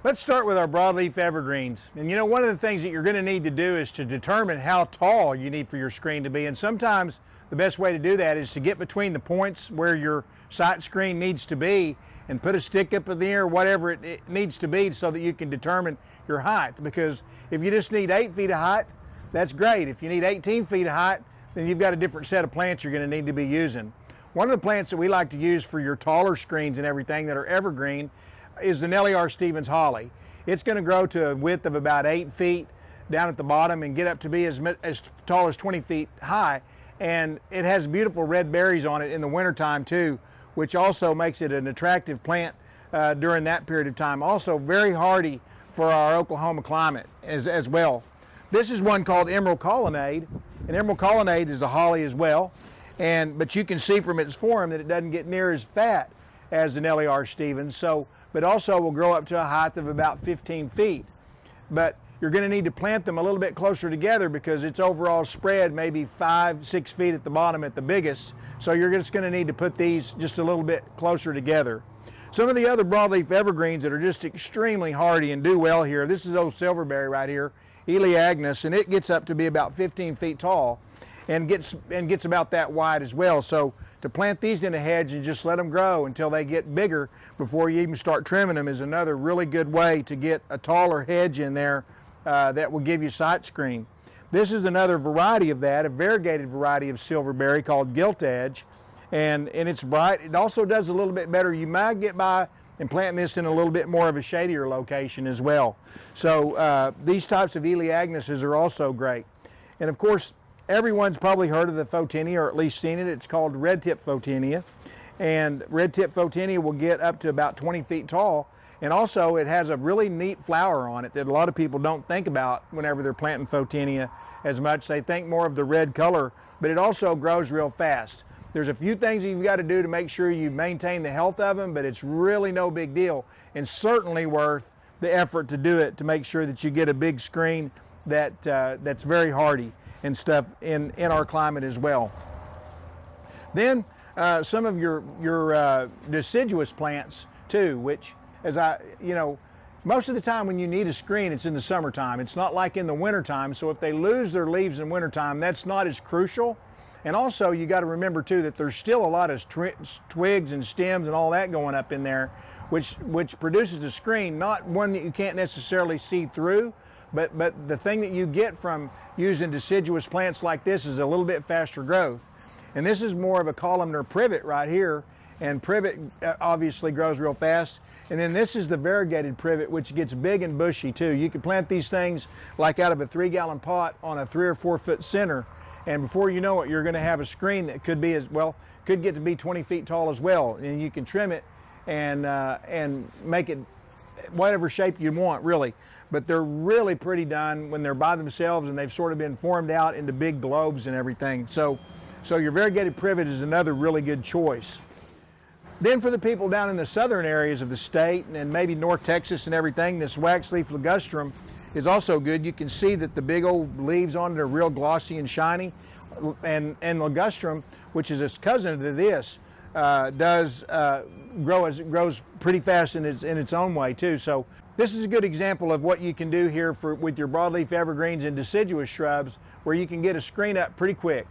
Let's start with our broadleaf evergreens. And you know, one of the things that you're going to need to do is to determine how tall you need for your screen to be. And sometimes the best way to do that is to get between the points where your sight screen needs to be and put a stick up in the air, whatever it needs to be, so that you can determine your height. Because if you just need 8 feet of height, that's great. If you need 18 feet of height, then you've got a different set of plants you're going to need to be using. One of the plants that we like to use for your taller screens and everything that are evergreen is the Nellie Stevens holly. It's going to grow to a width of about 8 feet down at the bottom and get up to be as tall as 20 feet high. And it has beautiful red berries on it in the wintertime too, which also makes it an attractive plant during that period of time. Also very hardy for our Oklahoma climate as well. This is one called Emerald Colonnade, and Emerald Colonnade is a holly as well. But you can see from its form that it doesn't get near as fat as the Nellie Stevens, but also will grow up to a height of about 15 feet. But you're going to need to plant them a little bit closer together because its overall spread may be 5-6 feet at the bottom at the biggest. So you're just going to need to put these just a little bit closer together. Some of the other broadleaf evergreens that are just extremely hardy and do well here, this is old Silverberry right here, Elaeagnus, and it gets up to be about 15 feet tall and gets about that wide as well. So to plant these in a hedge and just let them grow until they get bigger before you even start trimming them is another really good way to get a taller hedge in there that will give you sight screen. This is another variety of that, a variegated variety of Silverberry called Gilt edge, and it's bright. It also does a little bit better. You might get by and planting this in a little bit more of a shadier location as well. So these types of Elaeagnuses are also great. And of course, everyone's probably heard of the Photinia, or at least seen it. It's called red tip Photinia. And red tip Photinia will get up to about 20 feet tall. And also it has a really neat flower on it that a lot of people don't think about whenever they're planting Photinia as much. They think more of the red color, but it also grows real fast. There's a few things you've got to do to make sure you maintain the health of them, but it's really no big deal and certainly worth the effort to do it to make sure that you get a big screen that's very hardy and stuff in our climate as well. Then some of your deciduous plants too, which most of the time when you need a screen, it's in the summertime. It's not like in the wintertime. So if they lose their leaves in wintertime, that's not as crucial. And also you got to remember too that there's still a lot of twigs and stems and all that going up in there, which produces a screen, not one that you can't necessarily see through, but the thing that you get from using deciduous plants like this is a little bit faster growth. And this is more of a columnar privet right here, and privet obviously grows real fast. And then this is the variegated privet, which gets big and bushy too. You can plant these things like out of a 3-gallon pot on a 3 or 4 foot center, and before you know it, you're going to have a screen that could get to be 20 feet tall as well. And you can trim it and make it whatever shape you want, really. But they're really pretty done when they're by themselves and they've sort of been formed out into big globes and everything. So your variegated privet is another really good choice. Then for the people down in the southern areas of the state and maybe North Texas and everything, this waxleaf ligustrum is also good. You can see that the big old leaves on it are real glossy and shiny. And ligustrum, which is a cousin to this, grows pretty fast in its own way too. So this is a good example of what you can do here with your broadleaf evergreens and deciduous shrubs, where you can get a screen up pretty quick.